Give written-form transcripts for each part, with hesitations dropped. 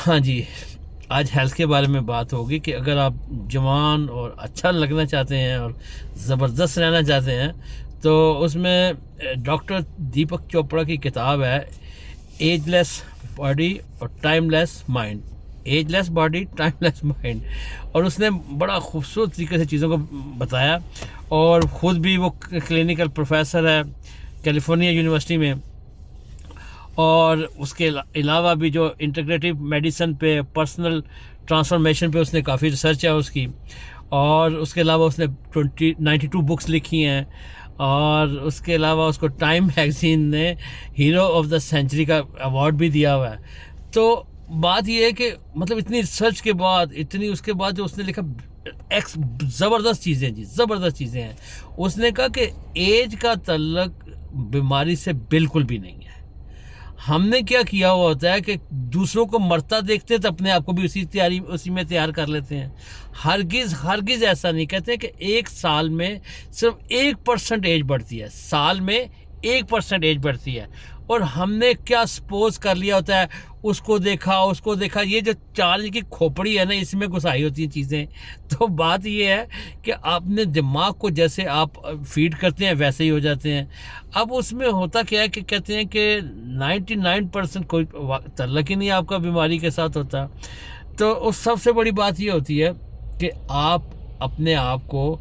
हाँ जी, आज हेल्थ के बारे में बात होगी कि अगर आप जवान और अच्छा लगना चाहते हैं और ज़बरदस्त रहना चाहते हैं तो उसमें डॉक्टर दीपक चोपड़ा की किताब है एजलेस बॉडी और timeless mind. Ageless body timeless mind, और उसने बड़ा खूबसूरत तरीके से चीज़ों को बताया। और ख़ुद भी वो क्लिनिकल प्रोफेसर है कैलिफोर्निया यूनिवर्सिटी में, और उसके अलावा भी जो इंटीग्रेटिव मेडिसिन पे, पर्सनल ट्रांसफॉर्मेशन पे उसने काफ़ी रिसर्च है उसकी। और उसके अलावा उसने 92 बुक्स लिखी हैं, और उसके अलावा उसको टाइम मैगज़ीन ने हीरो ऑफ द सेंचुरी का अवार्ड भी दिया हुआ है। तो बात यह है कि मतलब इतनी रिसर्च के बाद, इतनी उसके बाद जो उसने लिखा ज़बरदस्त चीज़ें जी, ज़बरदस्त चीज़ें हैं। उसने कहा कि एज का तल्लक बीमारी से बिल्कुल भी नहीं है। हमने क्या किया हुआ होता है कि दूसरों को मरता देखते हैं तो अपने आप को भी उसी में तैयार कर लेते हैं। हरगिज़ ऐसा नहीं कहते हैं कि एक साल में सिर्फ 1% एज बढ़ती है, साल में 1% एज बढ़ती है। और हमने क्या सपोज कर लिया होता है, उसको देखा, ये जो चार्ज की खोपड़ी है ना, इसमें घुसाई होती हैं चीज़ें। तो बात ये है कि आपने दिमाग को जैसे आप फीड करते हैं वैसे ही हो जाते हैं। अब उसमें होता क्या है कि कहते हैं कि 99% कोई तल्लक ही नहीं आपका बीमारी के साथ होता। तो उस सबसे बड़ी बात ये होती है कि आप अपने आप को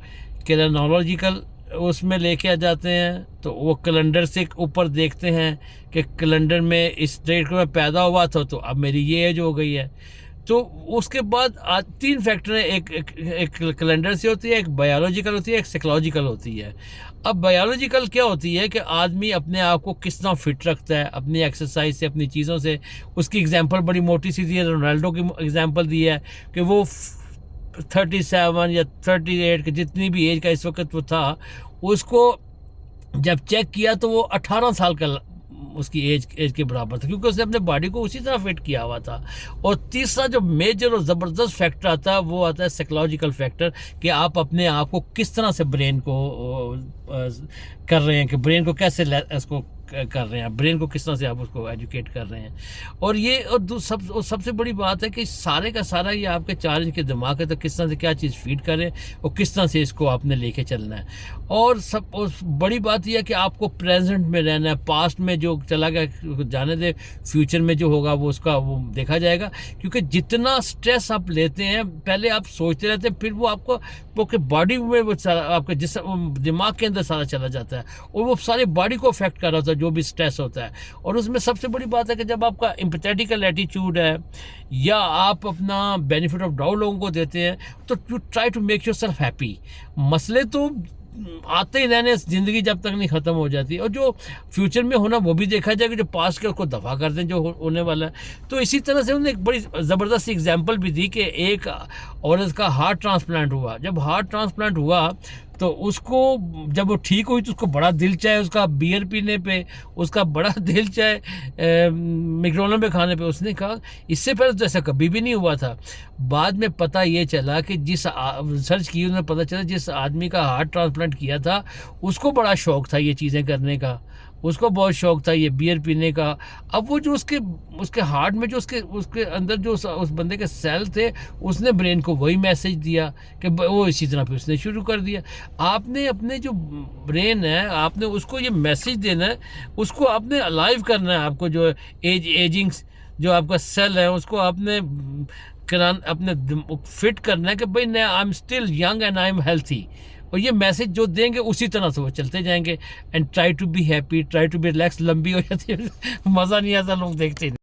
क्रोनोलॉजिकल उसमें लेके आ जाते हैं। तो वो कैलेंडर से ऊपर देखते हैं कि कैलेंडर में इस डेट को मैं पैदा हुआ था तो अब मेरी ये एज हो गई है। तो उसके बाद 3 फैक्टर हैं, एक कैलेंडर से होती है, एक बायोलॉजिकल होती है, एक साइकोलॉजिकल होती है। अब बायोलॉजिकल क्या होती है कि आदमी अपने आप को किस तरह फिट रखता है, अपनी एक्सरसाइज से, अपनी चीज़ों से। उसकी एग्जांपल बड़ी मोटी सी दी है, रोनाल्डो की एग्जांपल दी है कि वो 37 या 38 की जितनी भी एज का इस वक्त वो था, उसको जब चेक किया तो वो 18 साल का उसकी एज के बराबर था, क्योंकि उसने अपने बॉडी को उसी तरह फिट किया हुआ था। और तीसरा जो मेजर और ज़बरदस्त फैक्टर आता है वो आता है साइकोलॉजिकल फैक्टर, कि आप अपने आप को किस तरह से ब्रेन को कर रहे हैं, कि ब्रेन को कैसे इसको कर रहे हैं, ब्रेन को किस तरह से आप उसको एजुकेट कर रहे हैं। और ये और सबसे बड़ी बात है कि सारे का सारा ये आपके 4 इंच के दिमाग है, तो किस तरह से क्या चीज़ फीड करें और किस तरह से इसको आपने लेके चलना है। और बड़ी बात यह है कि आपको प्रेजेंट में रहना है। पास्ट में जो चला गया जाने दे, फ्यूचर में जो होगा वो देखा जाएगा। क्योंकि जितना स्ट्रेस आप लेते हैं, पहले आप सोचते रहते हैं, फिर वो आपके बॉडी में वो सारा आपके दिमाग के अंदर सारा चला जाता है, और वो सारी बॉडी को अफेक्ट कर रहा होता है जो भी स्ट्रेस होता है। और उसमें सबसे बड़ी बात है कि जब आपका एम्पैथेटिकल एटीट्यूड है, या आप अपना बेनिफिट ऑफ डाउट लोगों को देते हैं, तो you try to make yourself happy. मसले तो आते ही रहने, ज़िंदगी जब तक नहीं ख़त्म हो जाती। और जो फ्यूचर में होना वो भी देखा जाएगा, जो पास्ट के उसको दफ़ा कर दें जो होने वाला है। तो इसी तरह से उन्होंने एक बड़ी ज़बरदस्त एग्जांपल भी दी कि एक औरत का हार्ट ट्रांसप्लांट हुआ। जब हार्ट ट्रांसप्लांट हुआ तो उसको, जब वो ठीक हुई तो उसको बड़ा दिल चाहे उसका बियर पीने पे, उसका बड़ा दिल चाहे मैकडॉनल्ड में खाने पे। उसने कहा इससे पहले तो ऐसा कभी भी नहीं हुआ था। बाद में पता ये चला कि जिस रिसर्च की उन्हें पता चला जिस आदमी का हार्ट ट्रांसप्लांट किया था उसको बड़ा शौक था ये चीज़ें करने का, उसको बहुत शौक था ये बियर पीने का। अब वो जो उसके हार्ट में जो उसके अंदर जो उस बंदे के सेल थे, उसने ब्रेन को वही मैसेज दिया कि वो इसी तरह पे उसने शुरू कर दिया। आपने अपने जो ब्रेन है, आपने उसको ये मैसेज देना है, उसको आपने अलाइव करना है। आपको जो एजिंग जो आपका सेल है उसको आपने अपने फिट करना है कि भाई I am still young and I am healthy. और ये मैसेज जो देंगे उसी तरह से वो चलते जाएंगे। And try to be happy, try to be relax. लंबी हो जाती है, मज़ा नहीं आता, लोग देखते नहीं।